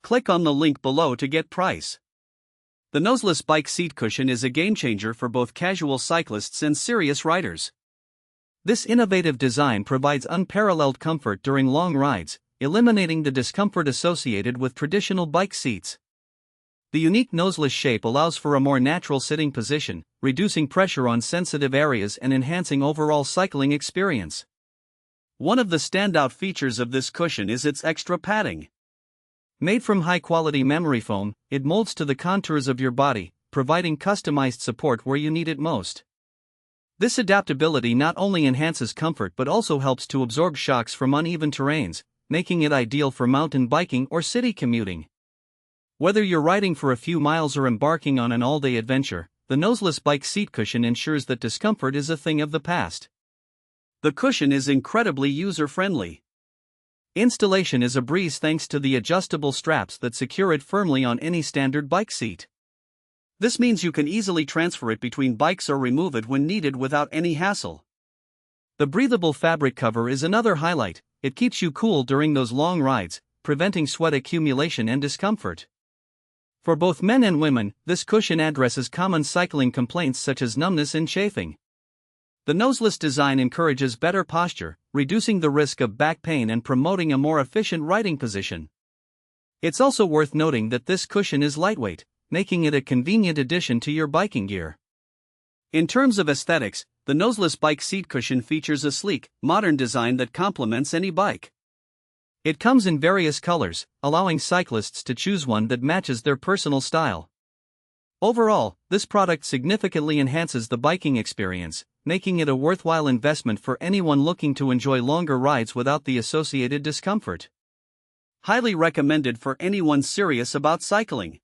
Click on the link below to get price. The Noseless Bike Seat Cushion is a game-changer for both casual cyclists and serious riders. This innovative design provides unparalleled comfort during long rides, eliminating the discomfort associated with traditional bike seats. The unique noseless shape allows for a more natural sitting position, reducing pressure on sensitive areas and enhancing overall cycling experience. One of the standout features of this cushion is its extra padding. Made from high-quality memory foam, it molds to the contours of your body, providing customized support where you need it most. This adaptability not only enhances comfort but also helps to absorb shocks from uneven terrains, making it ideal for mountain biking or city commuting. Whether you're riding for a few miles or embarking on an all-day adventure, the Noseless Bike Seat Cushion ensures that discomfort is a thing of the past. The cushion is incredibly user-friendly. Installation is a breeze thanks to the adjustable straps that secure it firmly on any standard bike seat. This means you can easily transfer it between bikes or remove it when needed without any hassle. The breathable fabric cover is another highlight. It keeps you cool during those long rides, preventing sweat accumulation and discomfort. For both men and women, this cushion addresses common cycling complaints such as numbness and chafing. The noseless design encourages better posture, reducing the risk of back pain and promoting a more efficient riding position. It's also worth noting that this cushion is lightweight, making it a convenient addition to your biking gear. In terms of aesthetics, the Noseless Bike Seat Cushion features a sleek, modern design that complements any bike. It comes in various colors, allowing cyclists to choose one that matches their personal style. Overall, this product significantly enhances the biking experience, making it a worthwhile investment for anyone looking to enjoy longer rides without the associated discomfort. Highly recommended for anyone serious about cycling.